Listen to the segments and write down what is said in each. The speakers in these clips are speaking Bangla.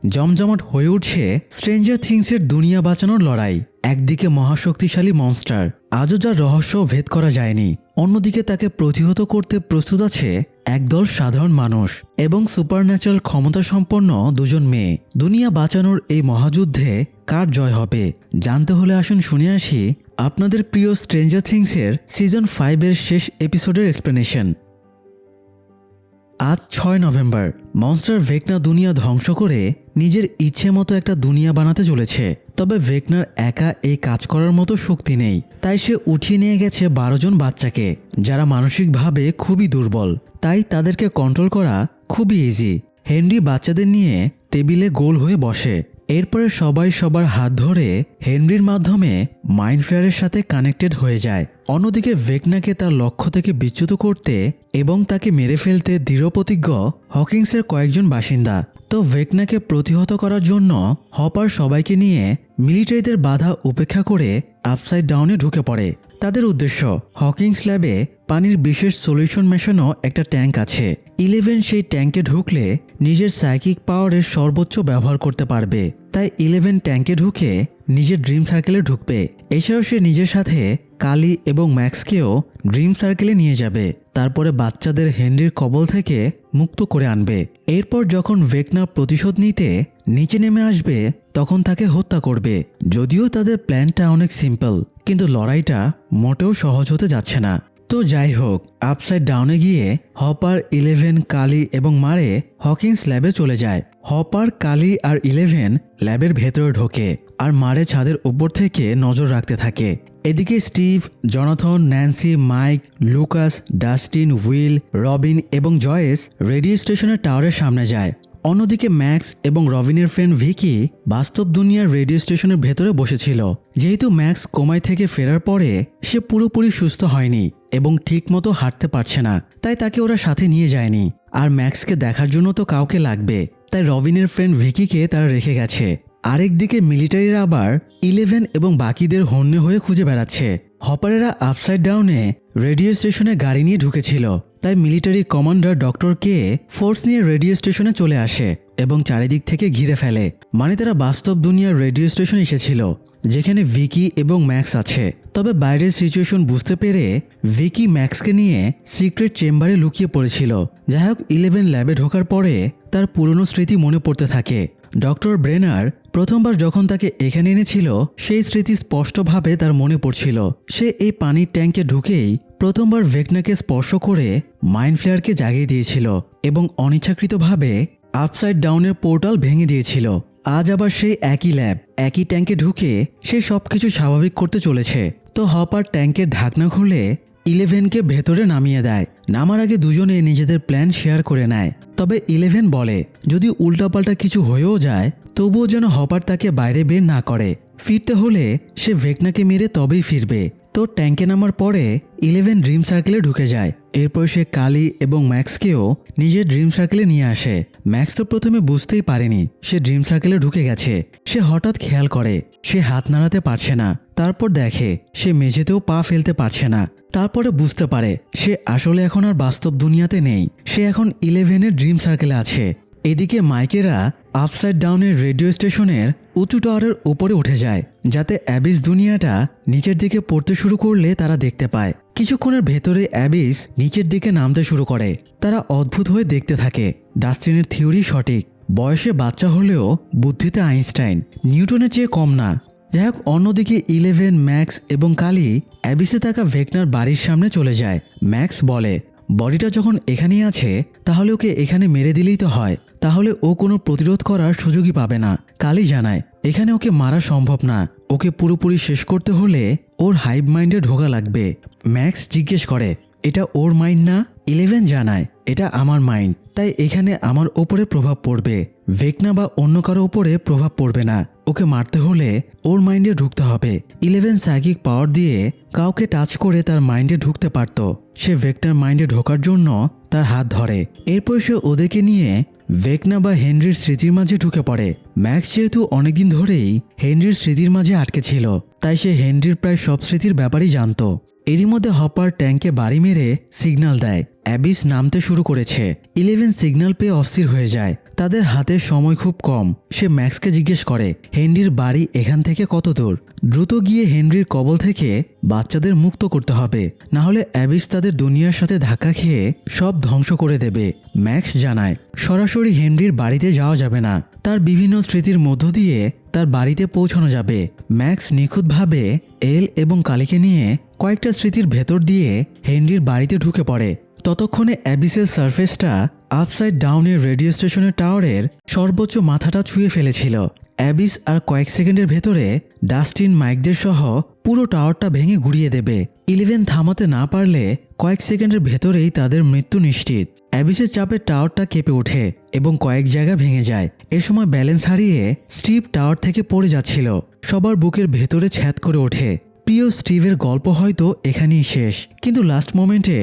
জমজমাট হয়ে উঠছে স্ট্রেঞ্জার থিংসের দুনিয়া বাঁচানোর লড়াই। একদিকে মহাশক্তিশালী মনস্টার, আজও যার রহস্য ভেদ করা যায়নি, অন্যদিকে তাকে প্রতিহত করতে প্রস্তুত আছে একদল সাধারণ মানুষ এবং সুপারন্যাচারাল ক্ষমতা সম্পন্ন দুজন মেয়ে। দুনিয়া বাঁচানোর এই মহাযুদ্ধে কার জয় হবে জানতে হলে আসুন শুনে আসি আপনাদের প্রিয় স্ট্রেঞ্জার থিংসের সিজন 5-এর শেষ এপিসোডের এক্সপ্লেনেশন। আজ 6 নভেম্বর মনস্টার ভেকনা দুনিয়া ধ্বংস করে নিজের ইচ্ছে মতো একটা দুনিয়া বানাতে চলেছে। তবে ভেকনার একা এই কাজ করার মতো শক্তি নেই, তাই সে উঠিয়ে নিয়ে গেছে 12 জন বাচ্চাকে, যারা মানসিকভাবে খুবই দুর্বল। তাই তাদেরকে কন্ট্রোল করা খুবই ইজি। হেনরি বাচ্চাদের নিয়ে টেবিলে গোল হয়ে বসে। এরপরে সবাই সবার হাত ধরে হেনরির মাধ্যমে মাইন্ড ফ্লেয়ারের সাথে কানেক্টেড হয়ে যায়। অন্যদিকে ভেকনাকে তার লক্ষ্য থেকে বিচ্যুত করতে এবং তাকে মেরে ফেলতে দৃঢ়প্রতিজ্ঞ হকিংসের কয়েকজন বাসিন্দা। তো ভেকনাকে প্রতিহত করার জন্য হপার সবাইকে নিয়ে মিলিটারিদের বাধা উপেক্ষা করে আপসাইড ডাউনে ঢুকে পড়ে। তাদের উদ্দেশ্য, হকিংস ল্যাবে পানির বিশেষ সলিউশন মেশানো একটা ট্যাঙ্ক আছে। 11 সেই ট্যাঙ্কে ঢুকলে নিজের সাইকিক পাওয়ারের সর্বোচ্চ ব্যবহার করতে পারবে। তাই 11 ট্যাঙ্কে ঢুকে নিজের ড্রিম সার্কেলে ঢুকবে। এছাড়াও সে নিজের সাথে কালি এবং ম্যাক্সকেও ড্রিম সার্কেলে নিয়ে যাবে। তারপরে বাচ্চাদের হেনরির কবল থেকে মুক্ত করে আনবে। এরপর যখন ভেকনা প্রতিশোধ নিতে নিচে নেমে আসবে তখন তাকে হত্যা করবে। যদিও তাদের প্ল্যানটা অনেক সিম্পল, কিন্তু লড়াইটা মোটেও সহজ হতে যাচ্ছে না। তো যাই হোক, আপসাইড ডাউনে গিয়ে হপার, 11, কালি এবং মারে হকিংস ল্যাবে চলে যায়। হপার, কালি আর 11 ল্যাবের ভেতরে ঢোকে আর মারে ছাদের উপর থেকে নজর রাখতে থাকে। এদিকে Steve, Jonathan, Nancy, Mike, Lucas, Dustin, Will, Robin এবং জয়েস রেডিও স্টেশনের টাওয়ারের সামনে যায়। অন্যদিকে ম্যাক্স এবং রবিনের ফ্রেন্ড ভিকি বাস্তব দুনিয়ার রেডিও স্টেশনের ভেতরে বসেছিল। যেহেতু ম্যাক্স কোমায় থেকে ফেরার পরে সে পুরোপুরি সুস্থ হয়নি এবং ঠিকমতো হাঁটতে পারছে না, তাই তাকে ওরা সাথে নিয়ে যায়নি। আর ম্যাক্সকে দেখার জন্য তো কাউকে লাগবে, তাই রবিনের ফ্রেন্ড ভিকিকে তারা রেখে গেছে। আরেকদিকে মিলিটারিরা আবার 11 এবং বাকিদের হন্যে হয়ে খুঁজে বেড়াচ্ছে। হপারেরা আপসাইড ডাউনে রেডিও স্টেশনে গাড়ি নিয়ে ঢুকেছিল, তাই military commander doctor K force নিয়ে রেডিও স্টেশনে চলে আসে এবং চারিদিক থেকে ঘিরে ফেলে। মানে তারা বাস্তব দুনিয়ার রেডিও স্টেশনে এসেছিল, যেখানে ভিকি এবং ম্যাক্স আছে। তবে বাইরের সিচুয়েশন বুঝতে পেরে ভিকি ম্যাক্সকে নিয়ে সিক্রেট চেম্বারে লুকিয়ে পড়েছিল। যাই হোক, 11 ল্যাবে ঢোকার পরে তার পুরনো স্মৃতি মনে পড়তে থাকে। ডক্টর ব্রেনার প্রথমবার যখন তাকে এখানে এনেছিল সেই স্মৃতি স্পষ্টভাবে তার মনে পড়ছিল। সে এই পানির ট্যাঙ্কে ঢুকেই প্রথমবার ভেকনাকে স্পর্শ করে মাইন্ড ফ্লেয়ারকে জাগিয়ে দিয়েছিল এবং অনিচ্ছাকৃতভাবে আপসাইড ডাউনের পোর্টাল ভেঙে দিয়েছিল। আজ আবার সেই একই ল্যাব, একই ট্যাঙ্কে ঢুকে সে সবকিছু স্বাভাবিক করতে চলেছে। তো হপার ট্যাঙ্কের ঢাকনা খুলে 11কে ভেতরে নামিয়ে দেয়। নামার আগে দুজনে নিজেদের প্ল্যান শেয়ার করে নেয়। তবে 11 বলে যদি উল্টাপাল্টা কিছু হয়েও যায় তবুও যেন হপার তাকে বাইরে বের না করে। ফিরতে হলে সে ভেকনাকে মেরে তবেই ফিরবে। তো ট্যাঙ্কে নামার পরে 11 ড্রিম সার্কেলে ঢুকে যায়। এরপর সে কালি এবং ম্যাক্সকেও নিজের ড্রিম সার্কেলে নিয়ে আসে। ম্যাক্স তো প্রথমে বুঝতেই পারেনি সে ড্রিম সার্কেলে ঢুকে গেছে। সে হঠাৎ খেয়াল করে সে হাত নাড়াতে পারছে না। তারপর দেখে সে মেঝেতেও পা ফেলতে পারছে না। তারপরে বুঝতে পারে সে আসলে এখন আর বাস্তব দুনিয়াতে নেই, সে এখন 11-এর ড্রিম সার্কেলে আছে। এদিকে মাইকেরা আপসাইড ডাউনের রেডিও স্টেশনের উঁচু টাওয়ারের উপরে উঠে যায়, যাতে অ্যাবিস দুনিয়াটা নিচের দিকে পড়তে শুরু করলে তারা দেখতে পায়। কিছুক্ষণের ভেতরে অ্যাবিস নিচের দিকে নামতে শুরু করে। তারা অদ্ভুত হয়ে দেখতে থাকে। ডাস্টিনের থিওরি সঠিক, বয়সে বাচ্চা হলেও বুদ্ধিতে আইনস্টাইন, নিউটনের চেয়ে কম না। যাই হোক, অন্যদিকে 11, ম্যাক্স এবং কালি অ্যাবিসে থাকা ভেকনার বাড়ির সামনে চলে যায়। ম্যাক্স বলে বডিটা যখন এখানেই আছে তাহলে ওকে এখানে মেরে দিলেই তো হয়, তাহলে ও কোনো প্রতিরোধ করার সুযোগই পাবে না। কালি জানায় এখানে ওকে মারা সম্ভব না, ওকে পুরোপুরি শেষ করতে হলে ওর হাইভ মাইন্ডে ঢোকা লাগবে। ম্যাক্স জিজ্ঞেস করে এটা ওর মাইন্ড না? 11 জানায় এটা আমার মাইন্ড, তাই এখানে আমার ওপরে প্রভাব পড়বে, ভেকনা বা অন্য কারো ওপরে প্রভাব পড়বে না। ওকে মারতে হলে ওর মাইন্ডে ঢুকতে হবে। 11 সাইকিক পাওয়ার দিয়ে কাউকে টাচ করে তার মাইন্ডে ঢুকতে পারত। সে ভেকনার মাইন্ডে ঢোকার জন্য তার হাত ধরে। এরপর সে ওদেরকে নিয়ে ভেকনা বা হেনরির স্মৃতির মাঝে ঢুকে পড়ে। ম্যাক্স যেহেতু অনেকদিন ধরেই হেনরির স্মৃতির মাঝে আটকে ছিল, তাই সে হেনরির প্রায় সব স্মৃতির ব্যাপারই জানত। এরই মধ্যে হপার ট্যাঙ্কে বাড়ি মেরে সিগন্যাল দেয়। অ্যাবিস নামতে শুরু করেছে। 11 সিগন্যাল পেয়ে অস্থির হয়ে যায়। তাদের হাতে সময় খুব কম। সে ম্যাক্সকে জিজ্ঞেস করে হেনরির বাড়ি এখান থেকে কত দূর। দ্রুত গিয়ে হেনরির কবল থেকে বাচ্চাদের মুক্ত করতে হবে, না হলে অ্যাবিস তাদের দুনিয়ার সাথে ধাক্কা খেয়ে সব ধ্বংস করে দেবে। ম্যাক্স জানায় সরাসরি হেনরির বাড়িতে যাওয়া যাবে না, তার বিভিন্ন স্মৃতির মধ্য দিয়ে তার বাড়িতে পৌঁছানো যাবে। ম্যাক্স নিখুঁতভাবে এল এবং কালীকে নিয়ে কয়েকটা স্মৃতির ভেতর দিয়ে হেনরির বাড়িতে ঢুকে পড়ে। ততক্ষণে অ্যাবিসের সারফেসটা আপসাইড ডাউনের রেডিও স্টেশনের টাওয়ারের সর্বোচ্চ মাথাটা ছুঁয়ে ফেলেছিল। অ্যাবিস আর কয়েক সেকেন্ডের ভেতরে ডাস্টিন মাইকদের সহ পুরো টাওয়ারটা ভেঙে গুড়িয়ে দেবে। 11 থামাতে না পারলে কয়েক সেকেন্ডের ভেতরেই তাদের মৃত্যু নিশ্চিত। অ্যাবিসের চাপে টাওয়ারটা কেঁপে ওঠে এবং কয়েক জায়গা ভেঙে যায়। এ সময় ব্যালেন্স হারিয়ে স্টিভ টাওয়ার থেকে পড়ে যাচ্ছিল। সবার বুকের ভেতরে ছ্যাদ করে ওঠে। প্রিয় স্টিভের গল্প হয়তো এখানেই শেষ, কিন্তু লাস্ট মোমেন্টে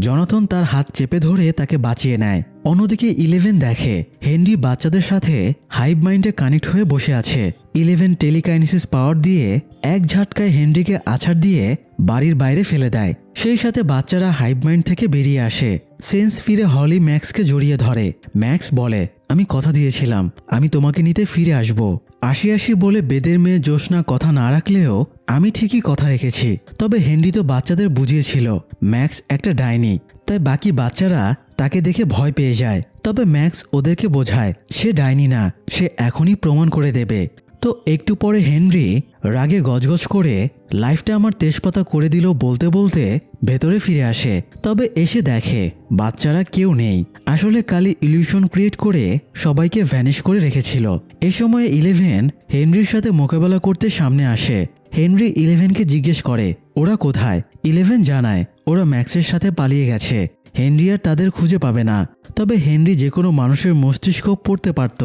জনাথন তার হাত চেপে ধরে তাকে বাঁচিয়ে নেয়। অন্যদিকে 11 দেখে হেনরি বাচ্চাদের সাথে হাইভ মাইন্ডে কানেক্ট হয়ে বসে আছে। 11 টেলিকাইনেসিস পাওয়ার দিয়ে এক ঝাটকায় হেনরিকে আছাড় দিয়ে বাড়ির বাইরে ফেলে দেয়। সেই সাথে বাচ্চারা হাইভ মাইন্ড থেকে বেরিয়ে আসে। সেন্স ফিরে হলি ম্যাক্সকে জড়িয়ে ধরে। ম্যাক্স বলে আমি কথা দিয়েছিলাম আমি তোমাকে নিতে ফিরে আসব। আসি বলে বেদের মেয়ে জ্যোৎস্না কথা না রাখলেও আমি ঠিকই কথা রেখেছি। তবে হেনরি তো বাচ্চাদের বুঝিয়েছিল ম্যাক্স একটা ডাইনি, তাই বাকি বাচ্চারা তাকে দেখে ভয় পেয়ে যায়। তবে ম্যাক্স ওদেরকে বোঝায় সে ডাইনি না, সে এখনই প্রমাণ করে দেবে। তো একটু পরে হেনরি রাগে গজগজ করে লাইফটা আমার তেজপাতা করে দিল বলতে বলতে ভেতরে ফিরে আসে। তবে এসে দেখে বাচ্চারা কেউ নেই। আসলে কালি ইলিউশন ক্রিয়েট করে সবাইকে ভ্যানিশ করে রেখেছিল। এ সময় 11 হেনরির সাথে মোকাবেলা করতে সামনে আসে। হেনরি 11কে জিজ্ঞেস করে ওরা কোথায়। 11 জানায় ওরা ম্যাক্সের সাথে পালিয়ে গেছে। হেনরি আর তাদের খুঁজে পাবে না। তবে হেনরি যে কোনো মানুষের মস্তিষ্ক পড়তে পারত।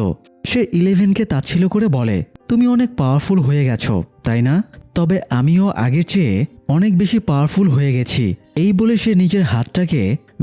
সে 11কে তাচ্ছিল্য করে বলে তুমি অনেক পাওয়ারফুল হয়ে গেছো তাই না? তবে আমিও আগের চেয়ে অনেক বেশি পাওয়ারফুল হয়ে গেছি। এই বলে সে নিজের হাতটাকে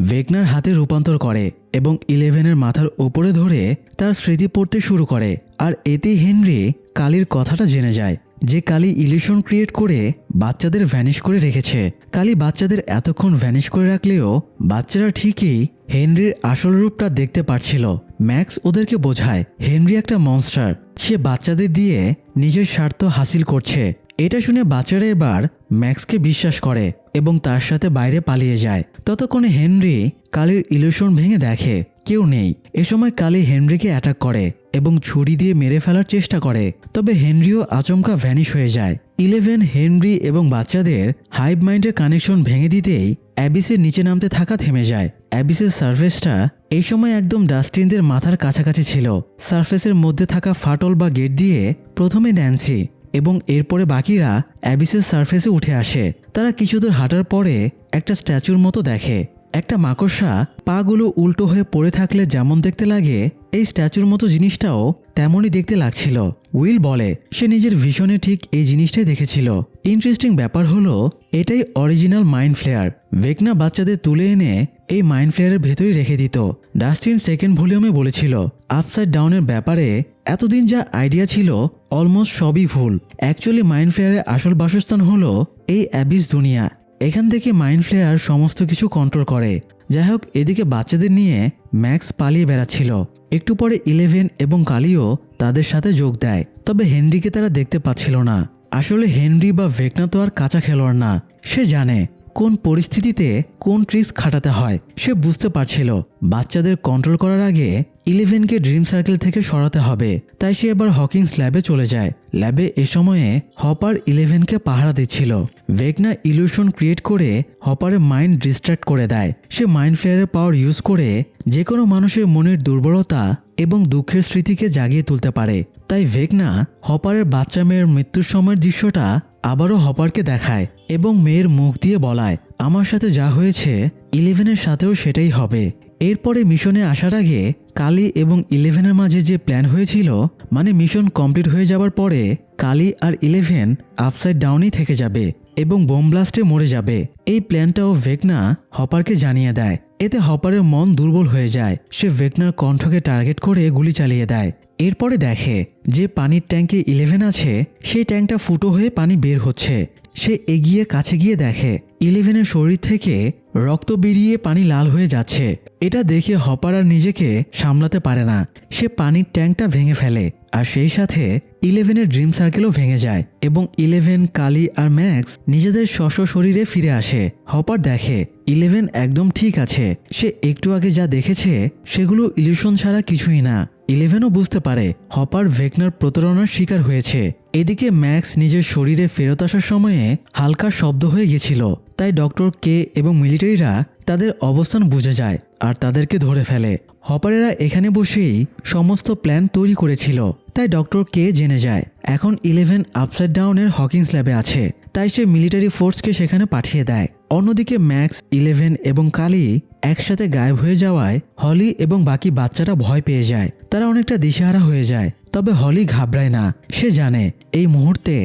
ভেগনার হাতে রূপান্তর করে এবং 11-এর মাথার ওপরে ধরে তার স্মৃতি পড়তে শুরু করে। আর এতেই হেনরি কালির কথাটা জেনে যায় যে কালি ইলিউশন ক্রিয়েট করে বাচ্চাদের ভ্যানিশ করে রেখেছে। কালি বাচ্চাদের এতক্ষণ ভ্যানিশ করে রাখলেও বাচ্চারা ঠিকই হেনরির আসল রূপটা দেখতে পারছিল। ম্যাক্স ওদেরকে বোঝায় হেনরি একটা মনস্টার, সে বাচ্চাদের দিয়ে নিজের স্বার্থ হাসিল করছে। এটা শুনে বাচ্চারা এবার ম্যাক্সকে বিশ্বাস করে এবং তার সাথে বাইরে পালিয়ে যায়। ততক্ষণে হেনরি কালির ইলিউশন ভেঙে দেখে কেউ নেই। এ সময় কালি হেনরিকে অ্যাটাক করে এবং ছুরি দিয়ে মেরে ফেলার চেষ্টা করে। তবে হেনরিও আচমকা ভ্যানিশ হয়ে যায়। 11 হেনরি এবং বাচ্চাদের হাইভ মাইন্ডের কানেকশন ভেঙে দিতেই অ্যাবিসের নিচে নামতে থাকা থেমে যায়। অ্যাবিসের সারফেসটা এই সময় একদম ডাস্টিনদের মাথার কাছাকাছি ছিল। সারফেসের মধ্যে থাকা ফাটল বা গেট দিয়ে প্রথমে ন্যান্সি এবং এরপরে বাকিরা অ্যাবিসের সারফেসে উঠে আসে। তারা কিছুদূর হাঁটার পরে একটা স্ট্যাচুর মতো দেখে। একটা মাকড়সা পাগুলো উল্টো হয়ে পড়ে থাকলে যেমন দেখতে লাগে এই স্ট্যাচুর মতো জিনিসটাও তেমনই দেখতে লাগছিল। উইল বলে সে নিজের ভিশনে ঠিক এই জিনিসটাই দেখেছিল। ইন্টারেস্টিং ব্যাপার হলো এটাই অরিজিনাল মাইন্ড ফ্লেয়ার। ভেগনা বাচ্চাদের তুলে এনে এই মাইন্ড ফ্লেয়ারের ভেতরেই রেখে দিত। ডাস্টিন সেকেন্ড ভলিউমে বলেছিল আপসাইড ডাউনের ব্যাপারে এতদিন যা আইডিয়া ছিল অলমোস্ট সবই ভুল। অ্যাকচুয়ালি মাইন্ড ফ্লেয়ারের আসল বাসস্থান হলো এই অ্যাবিস দুনিয়া। এখান থেকে মাইন্ড ফ্লেয়ার সমস্ত কিছু কন্ট্রোল করে। যাই হোক, এদিকে বাচ্চাদের নিয়ে ম্যাক্স পালিয়ে বেড়াচ্ছিল। একটু পরে 11 এবং কালিও তাদের সাথে যোগ দেয়। তবে হেনরিকে তারা দেখতে পাচ্ছিল না। আসলে হেনরি বা ভেগনা তো আর কাঁচা খেলোয়াড় না। সে জানে কোন পরিস্থিতিতে কোন ট্রিক্স খাটাতে হয়। সে বুঝতে পারছিল বাচ্চাদের কন্ট্রোল করার আগে 11কে ড্রিম সার্কেল থেকে সরাতে হবে। তাই সে এবার হকিংস ল্যাবে চলে যায়। ল্যাবে এ সময়ে হপার 11কে পাহারা দিচ্ছিল। ভেগনা ইলিউশন ক্রিয়েট করে হপারের মাইন্ড ডিস্ট্র্যাক্ট করে দেয়। সে মাইন্ড ফ্লেয়ারের পাওয়ার ইউজ করে যে কোনো মানুষের মনের দুর্বলতা এবং দুঃখের স্মৃতিকে জাগিয়ে তুলতে পারে। তাই ভেগনা হপারের বাচ্চা মেয়ের মৃত্যুর সময়ের দৃশ্যটা আবারও হপারকে দেখায় এবং মেয়ের মুখ দিয়ে বলায় আমার সাথে যা হয়েছে 11-এর সাথেও সেটাই হবে। এরপরে মিশনে আসার আগে কালি এবং 11-এর মাঝে যে প্ল্যান হয়েছিল, মানে মিশন কমপ্লিট হয়ে যাবার পরে কালি আর 11 আপসাইড ডাউনই থেকে যাবে এবং বোম ব্লাস্টে মরে যাবে। এই প্ল্যানটাও ভেগনা হপারকে জানিয়ে দেয়। এতে হপারের মন দুর্বল হয়ে যায়। সে ভেগনার কণ্ঠকে টার্গেট করে গুলি চালিয়ে দেয়। এরপরে দেখে যে পানির ট্যাঙ্কে 11 আছে সেই ট্যাঙ্কটা ফুটো হয়ে পানি বের হচ্ছে। সে এগিয়ে কাছে গিয়ে দেখে 11-এর শরীর থেকে রক্ত বেরিয়ে পানি লাল হয়ে যাচ্ছে। এটা দেখে হপার আর নিজেকে সামলাতে পারে না। সে পানির ট্যাঙ্কটা ভেঙে ফেলে আর সেই সাথে ইলেভেনের ড্রিম সার্কেলও ভেঙে যায় এবং ইলেভেন, কালি আর ম্যাক্স নিজেদের স্ব শরীরে ফিরে আসে। হপার দেখে ইলেভেন একদম ঠিক আছে। সে একটু আগে যা দেখেছে সেগুলো ইলিউশন ছাড়া কিছুই না। ইলেভেনও বুঝতে পারে হপার ভেকনার প্রতারণার শিকার হয়েছে। এদিকে ম্যাক্স নিজের শরীরে ফেরত আসার সময়ে হালকা শব্দ হয়ে গেছিল, তাই ডক্টর কে এবং মিলিটারিরা তাদের অবস্থান বুঝে যায় আর তাদেরকে ধরে ফেলে। হপারেরা এখানে বসেই সমস্ত প্ল্যান তৈরি করেছিল, তাই ডক্টর কে জেনে যায় এখন ইলেভেন আপসাইড ডাউনের হকিংস ল্যাবে আছে, তাই সে মিলিটারি ফোর্সকে সেখানে পাঠিয়ে দেয়। অন্যদিকে ম্যাক্স, ইলেভেন এবং কালি একসাথে গায়েব হয়ে যাওয়ায় হলি এবং বাকি বাচ্চারা ভয় পেয়ে যায়। তারা অনেকটা দিশেহারা হয়ে যায়। তবে হলি ঘাবড়ায় না। সে জানে এই মুহূর্তে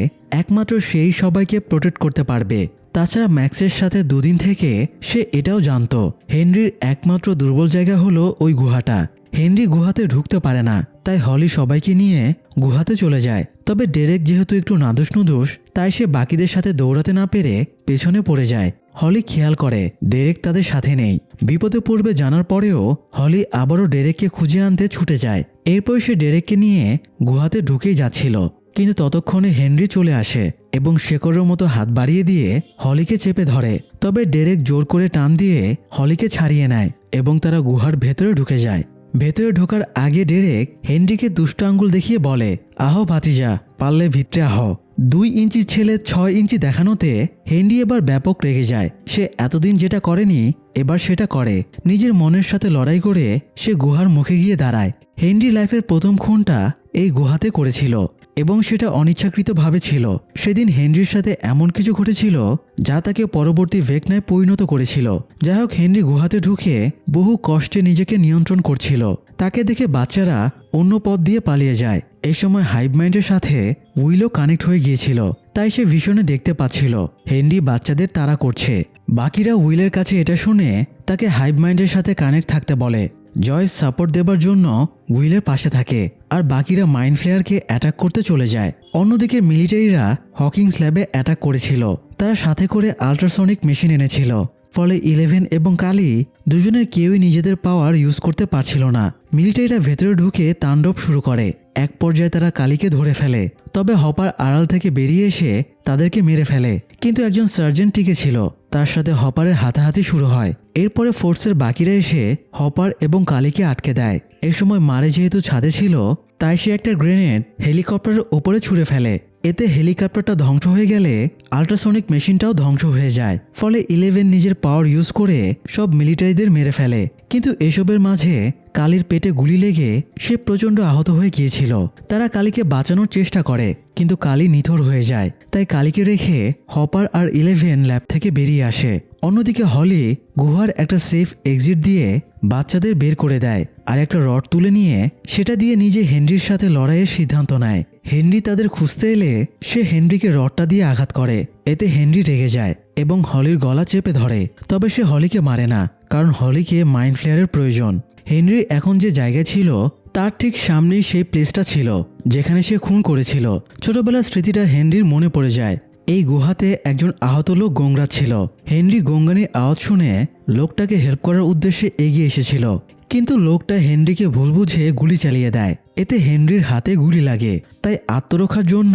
একমাত্র সেই সবাইকে প্রোটেক্ট করতে পারবে। তাছাড়া ম্যাক্সের সাথে দুদিন থেকে সে এটাও জানতো হেনরির একমাত্র দুর্বল জায়গা হলো ওই গুহাটা। হেনরি গুহাতে ঢুকতে পারে না, তাই হলি সবাইকে নিয়ে গুহাতে চলে যায়। তবে ডেরেক যেহেতু একটু নাদুস নুদুস, তাই সে বাকিদের সাথে দৌড়াতে না পেরে পেছনে পড়ে যায়। হলি খেয়াল করে ডেরেক তাদের সাথে নেই। বিপদে পড়বে জানার পরেও হলি আবারও ডেরেককে খুঁজে আনতে ছুটে যায়। এরপর সে ডেরেককে নিয়ে গুহাতে ঢুকেই যাচ্ছিল, কিন্তু ততক্ষণে হেনরি চলে আসে এবং শেকড়ের মতো হাত বাড়িয়ে দিয়ে হলিকে চেপে ধরে। তবে ডেরেক জোর করে টান দিয়ে হলিকে ছাড়িয়ে নেয় এবং তারা গুহার ভেতরে ঢুকে যায়। ভেতরে ঢোকার আগে ডেরেক হেনরিকে দুষ্ট আঙ্গুল দেখিয়ে বলে, আহ ভাতিজা, পারলে ভিতরে আহ। 2 ইঞ্চির ছেলে 6 ইঞ্চি দেখানোতে হেনরি এবার ব্যাপক রেগে যায়। সে এতদিন যেটা করেনি এবার সেটা করে। নিজের মনের সাথে লড়াই করে সে গুহার মুখে গিয়ে দাঁড়ায়। হেনরি লাইফের প্রথম খুনটা এই গুহাতে করেছিল এবং সেটা অনিচ্ছাকৃতভাবে ছিল। সেদিন হেনরির সাথে এমন কিছু ঘটেছিল যা তাকে পরবর্তী ভেকনায় পরিণত করেছিল। যাই হোক, হেনরি গুহাতে ঢুকে বহু কষ্টে নিজেকে নিয়ন্ত্রণ করছিল। তাকে দেখে বাচ্চারা অন্য পথ দিয়ে পালিয়ে যায়। এই সময় হাইভ মাইন্ডের সাথে উইলও কানেক্ট হয়ে গিয়েছিল, তাই সে ভিশনে দেখতে পাচ্ছিল হেনরি বাচ্চাদের তাড়া করছে। বাকিরা উইলের কাছে এটা শুনে তাকে হাইভ মাইন্ডের সাথে কানেক্ট থাকতে বলে। জয়েস সাপোর্ট দেবার জন্য উইলের পাশে থাকে আর বাকিরা মাইন্ড ফ্লেয়ারকে অ্যাটাক করতে চলে যায়। অন্যদিকে মিলিটারিরা হকিংস ল্যাবে অ্যাটাক করেছিল। তারা সাথে করে আল্ট্রাসনিক মেশিন এনেছিল, ফলে ইলেভেন এবং কালি দুজনের কেউই নিজেদের পাওয়ার ইউজ করতে পারছিল না। মিলিটারিরা ভেতরে ঢুকে তাণ্ডব শুরু করে। এক পর্যায়ে তারা কালিকে ধরে ফেলে। তবে হপার আড়াল থেকে বেরিয়ে এসে তাদেরকে মেরে ফেলে, কিন্তু একজন সার্জেন্ট টিকে ছিল। তার সাথে হপারের হাতাহাতি শুরু হয়। এরপরে ফোর্সের বাকিরা এসে হপার এবং কালিকে আটকে দেয়। এ সময় মারে যেহেতু ছাদে ছিল, তাই সে একটা গ্রেনেড হেলিকপ্টারের উপরে ছুঁড়ে ফেলে। এতে হেলিকপ্টারটা ধ্বংস হয়ে গেলে আল্ট্রাসনিক মেশিনটাও ধ্বংস হয়ে যায়। ফলে ইলেভেন নিজের পাওয়ার ইউজ করে সব মিলিটারিদের মেরে ফেলে। কিন্তু এসবের মাঝে কালির পেটে গুলি লেগে সে প্রচণ্ড আহত হয়ে গিয়েছিল। তারা কালিকে বাঁচানোর চেষ্টা করে, কিন্তু কালি নিথর হয়ে যায়। তাই কালিকে রেখে হপার আর ইলেভেন ল্যাব থেকে বেরিয়ে আসে। অন্যদিকে হলি গুহার একটা সেফ এক্সিট দিয়ে বাচ্চাদের বের করে দেয় আর একটা রড তুলে নিয়ে সেটা দিয়ে নিজে হেনরির সাথে লড়াইয়ের সিদ্ধান্ত নেয়। হেনরি তাদের খুঁজতে এলে সে হেনরিকে রডটা দিয়ে আঘাত করে। এতে হেনরি রেগে যায় এবং হলির গলা চেপে ধরে। তবে সে হলিকে মারে না, কারণ হলিকে মাইন্ড ফ্লেয়ারের প্রয়োজন। হেনরি এখন যে জায়গায় ছিল তার ঠিক সামনেই সেই প্লেসটা ছিল যেখানে সে খুন করেছিল। ছোটবেলার স্মৃতিটা হেনরির মনে পড়ে যায়। এই গুহাতে একজন আহত লোক গোংরাচ্ছিল। হেনরি গোঙ্গানির আওয়াজ শুনে লোকটাকে হেল্প করার উদ্দেশ্যে এগিয়ে এসেছিল, কিন্তু লোকটা হেনরিকে ভুল বুঝে গুলি চালিয়ে দেয়। এতে হেনরির হাতে গুলি লাগে। তাই আত্মরক্ষার জন্য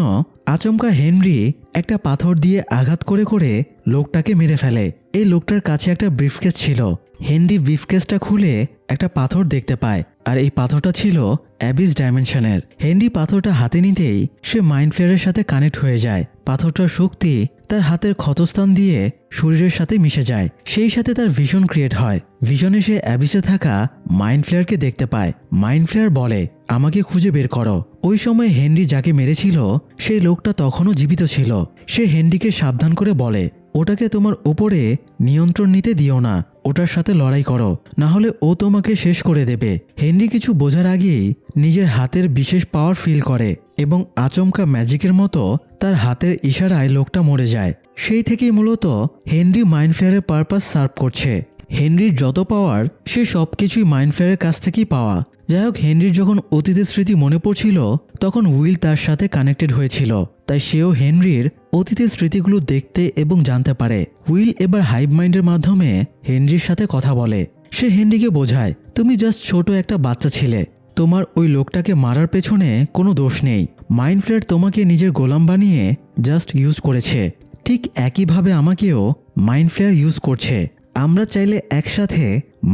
আচমকা হেনরি একটা পাথর দিয়ে আঘাত করে করে লোকটাকে মেরে ফেলে। এই লোকটার কাছে একটা ব্রিফকেস ছিল। হেনরি ব্রিফকেসটা খুলে একটা পাথর দেখতে পায়, আর এই পাথরটা ছিল অ্যাবিস ডাইমেনশনের। হেনরি পাথরটা হাতে নিতেই সে মাইন্ড ফ্লেয়ারের সাথে কানেক্ট হয়ে যায়। পাথরটার শক্তি তার হাতের ক্ষতস্থান দিয়ে শরীরের সাথে মিশে যায়। সেই সাথে তার ভিশন ক্রিয়েট হয়। ভিশনে সে অ্যাবিসে থাকা মাইন্ড ফ্লেয়ারকে দেখতে পায়। মাইন্ড ফ্লেয়ার বলে, আমাকে খুঁজে বের করো। ওই সময় হেনরি যাকে মেরেছিল সেই লোকটা তখনও জীবিত ছিল। সে হেনরিকে সাবধান করে বলে, ওটাকে তোমার উপরে নিয়ন্ত্রণ নিতে দিও না, ওটার সাথে লড়াই করো, না হলে ও তোমাকে শেষ করে দেবে। হেনরি কিছু বোঝার আগেই নিজের হাতের বিশেষ পাওয়ার ফিল করে এবং আচমকা ম্যাজিকের মতো তার হাতের ইশারায় লোকটা মরে যায়। সেই থেকেই মূলত হেনরি মাইন্ড ফ্লেয়ারের পারপাস সার্ভ করছে। হেনরির যত পাওয়ার সে সবকিছুই মাইন্ড ফ্লেয়ারের কাছ থেকেই পাওয়া। যাই হোক, হেনরির যখন অতীতের স্মৃতি মনে পড়ছিল তখন উইল তার সাথে কানেক্টেড হয়েছিল, তাই সেও হেনরির অতীতের স্মৃতিগুলো দেখতে এবং জানতে পারে। উইল এবার হাইভ মাইন্ডের মাধ্যমে হেনরির সাথে কথা বলে। সে হেনরিকে বোঝায়, তুমি জাস্ট ছোট একটা বাচ্চা ছিলে, তোমার ওই লোকটাকে মারার পেছনে কোনো দোষ নেই। মাইন্ড ফ্লেয়ার তোমাকে নিজের গোলাম বানিয়ে জাস্ট ইউজ করেছে, ঠিক একইভাবে আমাকেও মাইন্ড ফ্লেয়ার ইউজ করছে। আমরা চাইলে একসাথে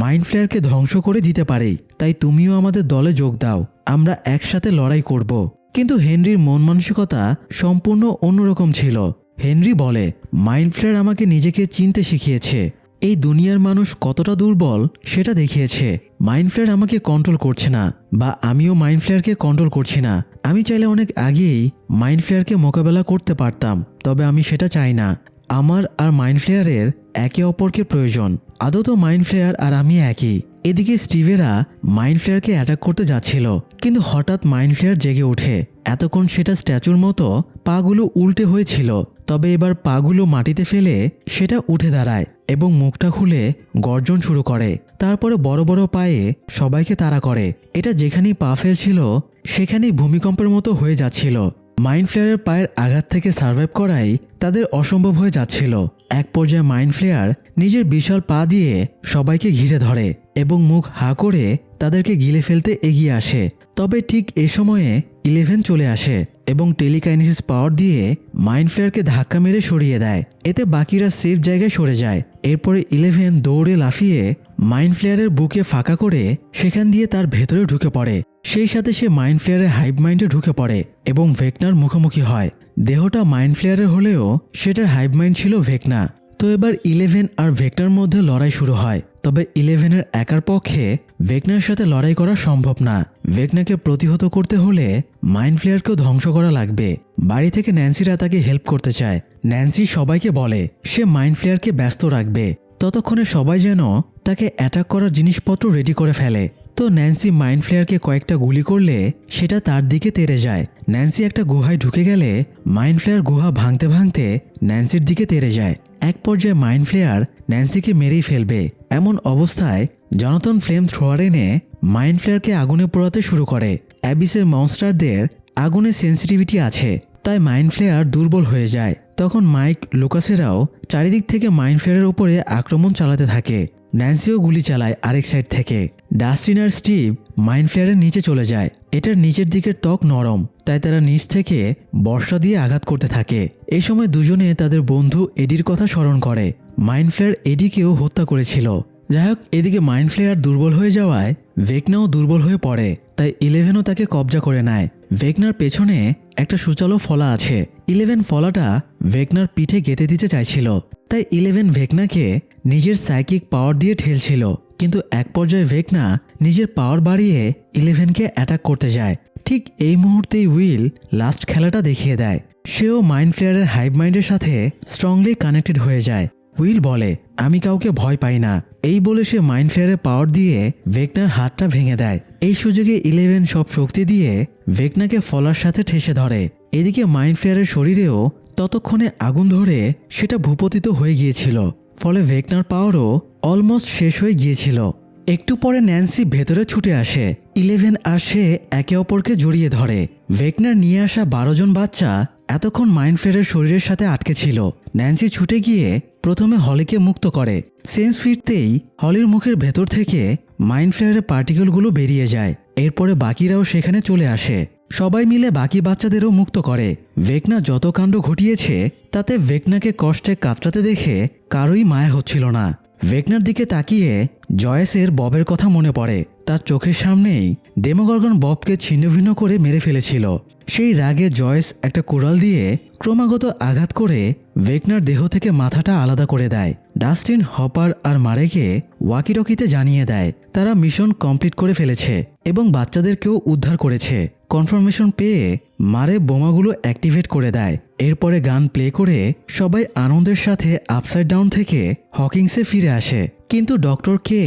মাইন্ড ফ্লেয়ারকে ধ্বংস করে দিতে পারি, তাই তুমিও আমাদের দলে যোগ দাও, আমরা একসাথে লড়াই করব। কিন্তু হেনরির মন মানসিকতা সম্পূর্ণ অন্যরকম ছিল। হেনরি বলে, মাইন্ড ফ্লেয়ার আমাকে নিজেকে চিনতে শিখিয়েছে, এই দুনিয়ার মানুষ কতটা দুর্বল সেটা দেখিয়েছে। মাইন্ড ফ্লেয়ার আমাকে কন্ট্রোল করছে না, বা আমিও মাইন্ড ফ্লেয়ারকে কন্ট্রোল করছি না। আমি চাইলে অনেক আগেই মাইন্ড ফ্লেয়ারকে মোকাবেলা করতে পারতাম, তবে আমি সেটা চাই না। আমার আর মাইন্ড ফ্লেয়ারের একে অপরকে প্রয়োজন। আদৌ মাইন্ড ফ্লেয়ার আর আমি একই। এদিকে স্টিভেরা মাইন্ড ফ্লেয়ারকে অ্যাটাক করতে যাচ্ছিল, কিন্তু হঠাৎ মাইন্ড ফ্লেয়ার জেগে ওঠে। এতক্ষণ সেটা স্ট্যাচুর মতো পাগুলো উল্টে হয়েছিল, তবে এবার পাগুলো মাটিতে ফেলে সেটা উঠে দাঁড়ায় এবং মুখটা খুলে গর্জন শুরু করে। তারপরে বড় বড় পায়ে সবাইকে তাড়া করে। এটা যেখানেই পা ফেলছিল সেখানেই ভূমিকম্পের মতো হয়ে যাচ্ছিল। মাইন্ড ফ্লেয়ারের পায়ের আঘাত থেকে সার্ভাইভ করাই তাদের অসম্ভব হয়ে যাচ্ছিল। এক পর্যায়ে মাইন্ড ফ্লেয়ার নিজের বিশাল পা দিয়ে সবাইকে ঘিরে ধরে এবং মুখ হা করে তাদেরকে গিলে ফেলতে এগিয়ে আসে। তবে ঠিক এ সময়ে 11 চলে আসে এবং টেলিকাইনেসিস পাওয়ার দিয়ে মাইন্ড ফ্লেয়ারকে ধাক্কা মেরে সরিয়ে দেয়। এতে বাকিরা সেফ জায়গায় সরে যায়। এরপরে 11 দৌড়ে লাফিয়ে মাইন্ড ফ্লেয়ারের বুকে ফাঁকা করে সেখান দিয়ে তার ভেতরে ঢুকে পড়ে। সেই সাথে সে মাইন্ড ফ্লেয়ারের হাইভ মাইন্ডে ঢুকে পড়ে এবং ভেকনার মুখোমুখি হয়। দেহটা মাইন্ড ফ্লেয়ারের হলেও সেটার হাইভ মাইন্ড ছিল ভেকনা। তো এবার 11 আর ভেকনার মধ্যে লড়াই শুরু হয়। তবে 11-এর একার পক্ষে ভেকনার সাথে লড়াই করা সম্ভব না। ভেকনাকে প্রতিহত করতে হলে মাইন্ড ফ্লেয়ারকেও ধ্বংস করা লাগবে। বাড়ি থেকে ন্যান্সিরা তাকে হেল্প করতে চায়। ন্যান্সি সবাইকে বলে সে মাইন্ড ফ্লেয়ারকে ব্যস্ত রাখবে, ততক্ষণে সবাই যেন তাকে অ্যাটাক করার জিনিসপত্র রেডি করে ফেলে। তো ন্যান্সি মাইন্ড ফ্লেয়ারকে কয়েকটা গুলি করলে সেটা তার দিকে তেড়ে যায়। ন্যান্সি একটা গুহায় ঢুকে গেলে মাইন্ড ফ্লেয়ার গুহা ভাঙতে ভাঙতে ন্যান্সির দিকে তেড়ে যায়। এক পর্যায়ে মাইন্ড ফ্লেয়ার ন্যান্সিকে মেরেই ফেলবে। এমন অবস্থায় জনাথন ফ্লেম থ্রোয়ার এনে মাইন্ড ফ্লেয়ারকে আগুনে পোড়াতে শুরু করে। অ্যাবিসের মনস্টারদের আগুনে সেন্সিটিভিটি আছে, তাই মাইন্ড ফ্লেয়ার দুর্বল হয়ে যায়। তখন মাইক লুকাসেরাও চারিদিক থেকে মাইন্ড ফ্লেয়ারের উপরে আক্রমণ চালাতে থাকে। ন্যান্সিও গুলি চালায় আরেক সাইড থেকে। ডাস্টিন আর স্টিভ মাইন্ড ফ্লেয়ারের নিচে চলে যায়। এটার নিচের দিকের ত্বক নরম, তাই তারা নিচ থেকে বর্ষা দিয়ে আঘাত করতে থাকে। এই সময় দুজনে তাদের বন্ধু এডির কথা স্মরণ করে। মাইন্ড ফ্লেয়ার এডিকেও হত্যা করেছিল। যাই হোক, এদিকে মাইন্ড ফ্লেয়ার দুর্বল হয়ে যাওয়ায় ভেকনাও দুর্বল হয়ে পড়ে, তাই 11ও তাকে কবজা করে নেয়। ভেকনার পেছনে একটা সূচালো ফলা আছে। 11 ফলাটা ভেকনার পিঠে গেঁথে দিতে চাইছিল, তাই 11 ভেকনাকে নিজের সাইকিক পাওয়ার দিয়ে ঠেলছিল। কিন্তু এক পর্যায়ে ভেকনা নিজের পাওয়ার বাড়িয়ে 11কে অ্যাটাক করতে যায়। ঠিক এই মুহূর্তেই উইল লাস্ট খেলাটা দেখিয়ে দেয়। সেও মাইন্ড ফ্লেয়ারের হাইভ মাইন্ডের সাথে স্ট্রংলি কানেক্টেড হয়ে যায়। উইল বলে, আমি কাউকে ভয় পাই না। এই বলে সে মাইন্ড ফ্লেয়ারের পাওয়ার দিয়ে ভেকনার হাতটা ভেঙে দেয়। এই সুযোগে 11 সব শক্তি দিয়ে ভেকনাকে ফলার সাথে ঠেসে ধরে। এদিকে মাইন্ড ফ্লেয়ারের শরীরেও ততক্ষণে আগুন ধরে সেটা ভূপতিত হয়ে গিয়েছিল, ফলে ভেকনার পাওয়ারও অলমোস্ট শেষ হয়ে গিয়েছিল। একটু পরে ন্যান্সি ভেতরে ছুটে আসে। 11 আর সে একে অপরকে জড়িয়ে ধরে। ভেকনার নিয়ে আসা 12 জন বাচ্চা এতক্ষণ মাইন্ড ফ্লেয়ারের শরীরের সাথে আটকে ছিল। ন্যান্সি ছুটে গিয়ে প্রথমে হলিকে মুক্ত করে। সেন্স ফিরতেই হলির মুখের ভেতর থেকে মাইন্ড ফ্লেয়ারের পার্টিকেলগুলো বেরিয়ে যায়। এরপরে বাকিরাও সেখানে চলে আসে। সবাই মিলে বাকি বাচ্চাদেরও মুক্ত করে। ভেকনা যত কাণ্ড ঘটিয়েছে তাতে ভেকনাকে কষ্টে কাতরাতে দেখে কারোই মায়া হচ্ছিল না। ভেকনার দিকে তাকিয়ে জয়েসের ববের কথা মনে পড়ে। তার চোখের সামনেই ডেমোগর্গন ববকে ছিন্নভিন্ন করে মেরে ফেলেছিল। সেই রাগে জয়েস একটা কুড়াল দিয়ে ক্রমাগত আঘাত করে ভেকনার দেহ থেকে মাথাটা আলাদা করে দেয়। ডাস্টিন হপার আর মারেকে ওয়াকিটকিতে জানিয়ে দেয় তারা মিশন কমপ্লিট করে ফেলেছে এবং বাচ্চাদেরকেও উদ্ধার করেছে। কনফার্মেশন পেয়ে মারে বোমাগুলো অ্যাক্টিভেট করে দেয়। এরপরে গান প্লে করে সবাই আনন্দের সাথে আপসাইড ডাউন থেকে হকিংসে ফিরে আসে। কিন্তু ডক্টর কে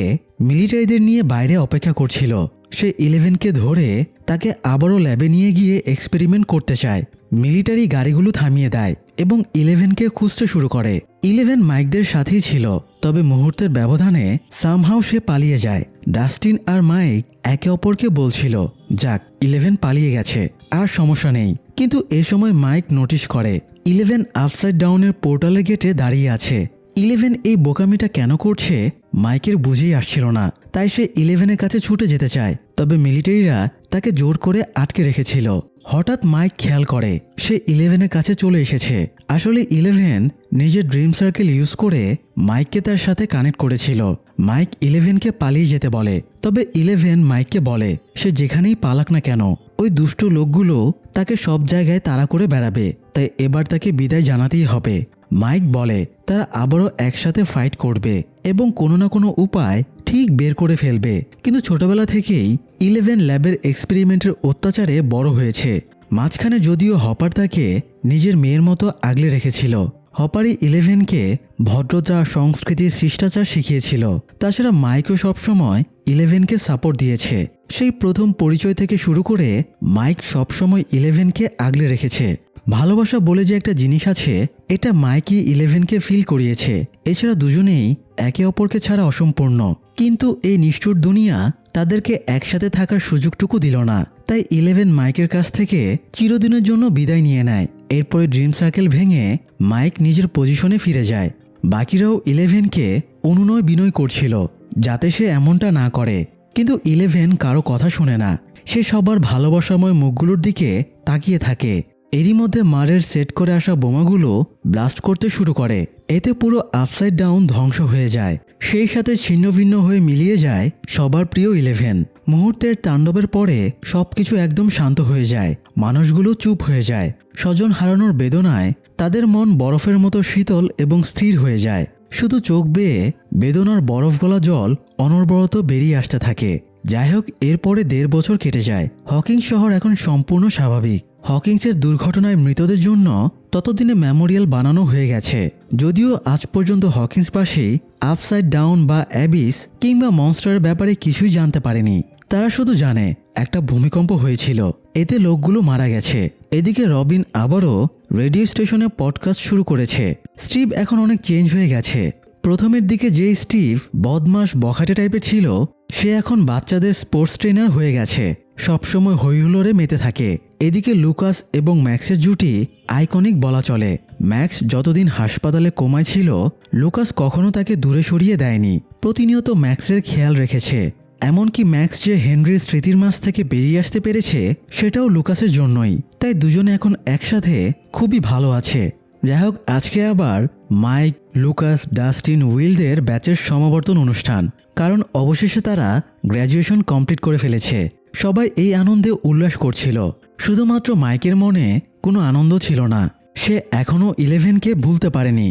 মিলিটারিদের নিয়ে বাইরে অপেক্ষা করছিল। সে 11কে ধরে তাকে আবারও ল্যাবে নিয়ে গিয়ে এক্সপেরিমেন্ট করতে চায়। মিলিটারি গাড়িগুলো থামিয়ে দেয় এবং ইলেভেনকে খুঁজতে শুরু করে। ইলেভেন মাইকদের সাথেই ছিল, তবে মুহূর্তের ব্যবধানে সামহাও সে পালিয়ে যায়। ডাস্টিন আর মাইক একে অপরকে বলছিল, যাক ইলেভেন পালিয়ে গেছে, আর সমস্যা নেই। কিন্তু এ সময় মাইক নোটিশ করে ইলেভেন আপসাইড ডাউনের পোর্টালের গেটে দাঁড়িয়ে আছে। ইলেভেন এই বোকামিটা কেন করছে মাইকের বুঝেই আসছিল না, তাই সে ইলেভেনের কাছে ছুটে যেতে চায়, তবে মিলিটারিরা তাকে জোর করে আটকে রেখেছিল। হঠাৎ মাইক খেয়াল করে সে ইলেভেনের কাছে চলে এসেছে। আসলে ইলেভেন নিজের ড্রিম সার্কেল ইউজ করে মাইককে তার সাথে কানেক্ট করেছিল। মাইক ইলেভেনকে পালিয়ে যেতে বলে, তবে ইলেভেন মাইককে বলে সে যেখানেই পালাক না কেন ওই দুষ্ট লোকগুলো তাকে সব জায়গায় তাড়া করে বেড়াবে, তাই এবার তাকে বিদায় জানাতেই হবে। মাইক বলে তারা আবারও একসাথে ফাইট করবে এবং কোনো না কোনো উপায় ঠিক বের করে ফেলবে। কিন্তু ছোটবেলা থেকেই ইলেভেন ল্যাবের এক্সপেরিমেন্টের অত্যাচারে বড় হয়েছে। মাঝখানে যদিও হপার তাকে নিজের মেয়ের মতো আগলে রেখেছিল। হপারই ইলেভেনকে ভদ্রতা, সংস্কৃতির শিষ্টাচার শিখিয়েছিল। তাছাড়া মাইকও সবসময় ইলেভেনকে সাপোর্ট দিয়েছে। সেই প্রথম পরিচয় থেকে শুরু করে মাইক সবসময় ইলেভেনকে আগলে রেখেছে। ভালোবাসা বলে যে একটা জিনিস আছে, এটা মাইকই ইলেভেনকে ফিল করিয়েছে। এছাড়া দুজনেই একে অপরকে ছাড়া অসম্পূর্ণ, কিন্তু এই নিষ্ঠুর দুনিয়া তাদেরকে একসাথে থাকার সুযোগটুকু দিল না। তাই ইলেভেন মাইকের কাছ থেকে চিরদিনের জন্য বিদায় নিয়ে নেয়। এরপরে ড্রিম সার্কেল ভেঙে মাইক নিজের পজিশনে ফিরে যায়। বাকিরাও ইলেভেনকে অনুনয় বিনয় করছিল যাতে সে এমনটা না করে, কিন্তু ইলেভেন কারো কথা শুনে না। সে সবার ভালোবাসাময় মুখগুলোর দিকে তাকিয়ে থাকে। এরই মধ্যে মারের সেট করে আসা বোমাগুলো ব্লাস্ট করতে শুরু করে। এতে পুরো আপসাইড ডাউন ধ্বংস হয়ে যায়। সেই সাথে ছিন্ন ভিন্ন হয়ে মিলিয়ে যায় সবার প্রিয় ইলেভেন। মুহূর্তের তাণ্ডবের পরে সবকিছু একদম শান্ত হয়ে যায়। মানুষগুলো চুপ হয়ে যায়। স্বজন হারানোর বেদনায় তাদের মন বরফের মতো শীতল এবং স্থির হয়ে যায়। শুধু চোখ বেয়ে বেদনার বরফ গলা জল অনবরত বেরিয়ে আসতে থাকে। যাই হোক, এরপরে 1.5 বছর কেটে যায়। হকিংস শহর এখন সম্পূর্ণ স্বাভাবিক। হকিংসের দুর্ঘটনায় মৃতদের জন্য ততদিনে মেমোরিয়াল বানানো হয়ে গেছে। যদিও আজ পর্যন্ত হকিংস পাশে আপসাইড ডাউন বা অ্যাবিস কিংবা মনস্টারের ব্যাপারে কিছুই জানতে পারেনি। তারা শুধু জানে একটা ভূমিকম্প হয়েছিল, এতে লোকগুলো মারা গেছে। এদিকে রবিন আবারও রেডিও স্টেশনে পডকাস্ট শুরু করেছে। স্টিভ এখন অনেক চেঞ্জ হয়ে গেছে। প্রথমের দিকে যে স্টিভ বদমাস বখাটে টাইপের ছিল, সে এখন বাচ্চাদের স্পোর্টস ট্রেনার হয়ে গেছে। সবসময় হইহুল্লোড়ে মেতে থাকে। এদিকে লুকাস এবং ম্যাক্সের জুটি আইকনিক বলা চলে। ম্যাক্স যতদিন হাসপাতালে কোমায় ছিল, লুকাস কখনো তাকে দূরে সরিয়ে দেয়নি। প্রতিনিয়ত ম্যাক্সের খেয়াল রেখেছে। এমনকি ম্যাক্স যে হেনরির স্মৃতির মাঝ থেকে বেরিয়ে আসতে পেরেছে, সেটাও লুকাসের জন্যই। তাই দুজনে এখন একসাথে খুবই ভালো আছে। যাই হোক, আজকে আবার মাইক, লুকাস, ডাস্টিন, উইলদের ব্যাচের সমাবর্তন অনুষ্ঠান। কারণ অবশেষে তারা গ্র্যাজুয়েশন কমপ্লিট করে ফেলেছে। সবাই এই আনন্দে উল্লাস করছিল। শুধুমাত্র মাইকের মনে কোনো আনন্দ ছিল না। সে এখনও ইলেভেনকে ভুলতে পারেনি।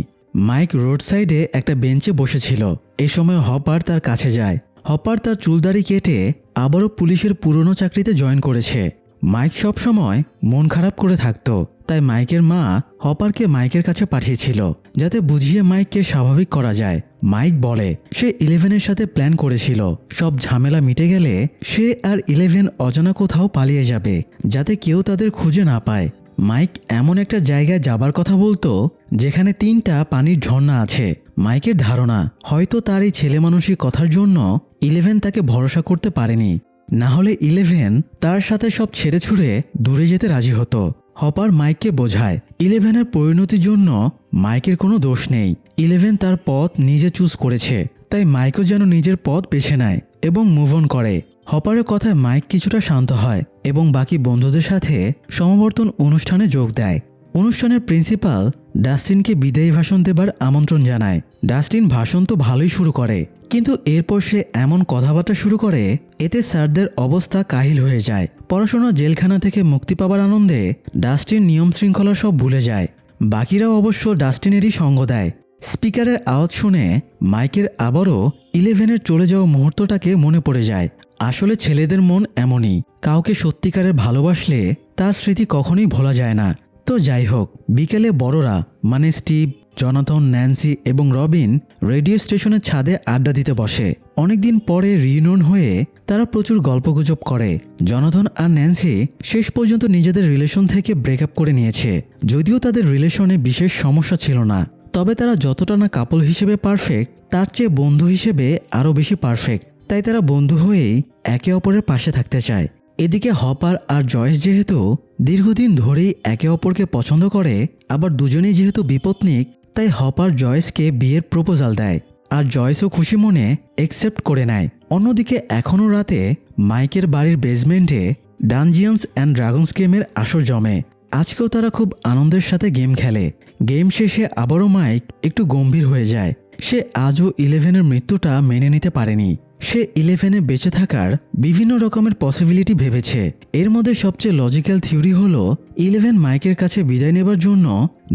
মাইক রোড সাইডে একটা বেঞ্চে বসেছিল। এ সময় হপার তার কাছে যায়। হপার তার চুলদাড়ি কেটে আবারও পুলিশের পুরনো চাকরিতে জয়েন করেছে। মাইক সবসময় মন খারাপ করে থাকতো, তাই মাইকের মা হপারকে মাইকের কাছে পাঠিয়েছিল যাতে বুঝিয়ে মাইককে স্বাভাবিক করা যায়। মাইক বলে সে ইলেভেনের সাথে প্ল্যান করেছিল, সব ঝামেলা মিটে গেলে সে আর ইলেভেন অজানা কোথাও পালিয়ে যাবে, যাতে কেউ তাদের খুঁজে না পায়। মাইক এমন একটা জায়গায় যাবার কথা বলতো যেখানে 3টা পানির ঝর্ণা আছে। মাইকের ধারণা হয়তো তার এই ছেলে মানুষই কথার জন্য ইলেভেন তাকে ভরসা করতে পারেনি, না হলে ইলেভেন তার সাথে সব ছেড়ে ছুড়ে দূরে যেতে রাজি হতো। হপার মাইককে বোঝায় ইলেভেনের পরিণতির জন্য মাইকের কোনো দোষ নেই। ইলেভেন তার পথ নিজে চুজ করেছে, তাই মাইকও যেন নিজের পথ বেছে নেয় এবং মুভ অন করে। হপারের কথায় মাইক কিছুটা শান্ত হয় এবং বাকি বন্ধুদের সাথে সমাবর্তন অনুষ্ঠানে যোগ দেয়। অনুষ্ঠানের প্রিন্সিপাল ডাস্টিনকে বিদায়ী ভাষণ দেবার আমন্ত্রণ জানায়। ডাস্টিন ভাষণ তো ভালোই শুরু করে, কিন্তু এরপর সে এমন কথাবার্তা শুরু করে এতে স্যারদের অবস্থা কাহিল হয়ে যায়। পড়াশোনার জেলখানা থেকে মুক্তি পাবার আনন্দে ডাস্টিন নিয়ম শৃঙ্খলা সব ভুলে যায়। বাকিরাও অবশ্য ডাস্টিনেরই সঙ্গ দেয়। স্পিকারের আওয়াজ শুনে মাইকের আবারও ইলেভেনের চলে যাওয়া মুহূর্তটাকে মনে পড়ে যায়। আসলে ছেলেদের মন এমনই, কাউকে সত্যিকারের ভালোবাসলে তার স্মৃতি কখনোই ভোলা যায় না। তো যাই হোক, বিকেলে বড়রা মানে স্টিভ, জনাথন, ন্যান্সি এবং রবিন রেডিও স্টেশনের ছাদে আড্ডা দিতে বসে। অনেকদিন পরে রিইউনিয়ন হয়ে তারা প্রচুর গল্পগুজব করে। জনাথন আর ন্যান্সি শেষ পর্যন্ত নিজেদের রিলেশন থেকে ব্রেকআপ করে নিয়েছে। যদিও তাদের রিলেশনে বিশেষ সমস্যা ছিল না, তবে তারা যতটা না কাপল হিসেবে পারফেক্ট, তার চেয়ে বন্ধু হিসেবে আরও বেশি পারফেক্ট। তাই তারা বন্ধু হয়েই একে অপরের পাশে থাকতে চায়। এদিকে হপার আর জয়েস যেহেতু দীর্ঘদিন ধরেই একে অপরকে পছন্দ করে, আবার দুজনেই যেহেতু বিপত্নিক, তাই হপার জয়েসকে বিয়ের প্রপোজাল দেয় আর জয়েসও খুশি মনে একসেপ্ট করে নেয়। অন্যদিকে এখনও রাতে মাইকের বাড়ির বেসমেন্টে ডানজিয়ন্স অ্যান্ড ড্রাগনস গেমের আসর জমে। আজকেও তারা খুব আনন্দের সাথে গেম খেলে। গেম শেষে আবারও মাইক একটু গম্ভীর হয়ে যায়। সে আজও 11-এর মৃত্যুটা মেনে নিতে পারেনি। সে 11-এ বেঁচে থাকার বিভিন্ন রকমের পসিবিলিটি ভেবেছে। এর মধ্যে সবচেয়ে লজিক্যাল থিওরি হলো 11 মাইকের কাছে বিদায় নেবার জন্য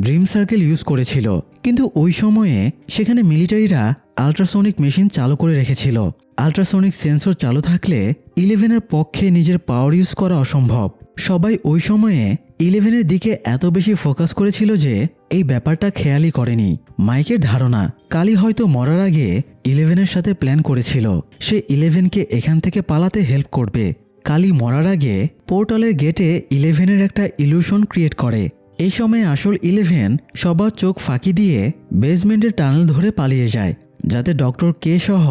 ড্রিম সার্কেল ইউজ করেছিল, কিন্তু ওই সময়ে সেখানে মিলিটারিরা আল্ট্রাসনিক মেশিন চালু করে রেখেছিল। আল্ট্রাসনিক সেন্সর চালু থাকলে 11-এর পক্ষে নিজের পাওয়ার ইউজ করা অসম্ভব। সবাই ওই সময়ে 11-এর দিকে এত বেশি ফোকাস করেছিল যে এই ব্যাপারটা খেয়ালই করেনি। মাইকের ধারণা কালি হয়তো মরার আগে 11-এর সাথে প্ল্যান করেছিল সে 11-কে এখান থেকে পালাতে হেল্প করবে। কালি মরার আগে পোর্টালের গেটে 11-এর একটা ইলিউশন ক্রিয়েট করে। এই সময় আসল 11 সবার চোখ ফাঁকি দিয়ে বেসমেন্টের টানেল ধরে পালিয়ে যায়, যাতে ডক্টর কে সহ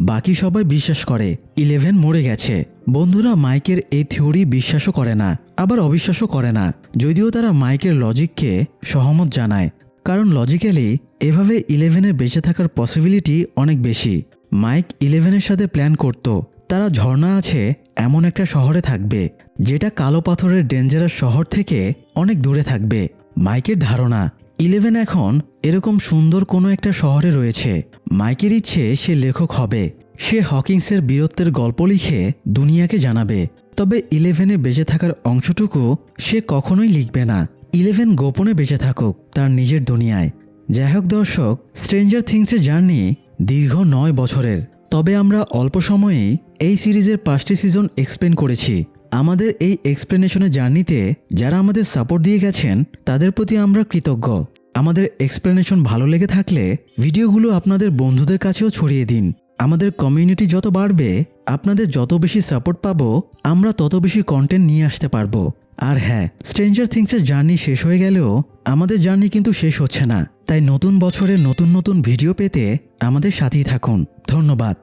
বাকি সবাই বিশ্বাস করে 11 মরে গেছে। বন্ধুরা মাইকের এই থিওরি বিশ্বাসও করে না, আবার অবিশ্বাসও করে না, যদিও তারা মাইকের লজিককে সহমত জানায়। কারণ লজিক্যালি এভাবে 11-এর বেঁচে থাকার পসিবিলিটি অনেক বেশি। মাইক 11-এর সাথে প্ল্যান করত তারা ঝর্ণা আছে এমন একটা শহরে থাকবে, যেটা কালো পাথরের ডেঞ্জারাস শহর থেকে অনেক দূরে থাকবে। মাইকের ধারণা 11 এখন এরকম সুন্দর কোনো একটা শহরে রয়েছে। মাইকের ইচ্ছে সে লেখক হবে। সে হকিংসের বীরত্বের গল্প লিখে দুনিয়াকে জানাবে। তবে 11-এ বেঁচে থাকার অংশটুকু সে কখনোই লিখবে না। 11 গোপনে বেঁচে থাকুক তার নিজের দুনিয়ায়। যাই হোক দর্শক, স্ট্রেঞ্জার থিংসের জার্নি দীর্ঘ 9 বছরের। তবে আমরা অল্প সময়েই এই সিরিজের 5টি সিজন এক্সপ্লেন করেছি। আমাদের এই এক্সপ্লেনেশনের জার্নিতে যারা আমাদের সাপোর্ট দিয়ে গেছেন তাদের প্রতি আমরা কৃতজ্ঞ। আমাদের এক্সপ্লেনেশন ভালো লেগে থাকলে ভিডিওগুলো আপনাদের বন্ধুদের কাছেও ছড়িয়ে দিন। আমাদের কমিউনিটি যত বাড়বে, আপনাদের যত বেশি সাপোর্ট পাবো, আমরা তত বেশি কন্টেন্ট নিয়ে আসতে পারবো। আর হ্যাঁ, স্ট্রেঞ্জার থিংসের জার্নি শেষ হয়ে গেলেও আমাদের জার্নি কিন্তু শেষ হচ্ছে না। তাই নতুন বছরের নতুন নতুন ভিডিও পেতে আমাদের সাথেই থাকুন। ধন্যবাদ।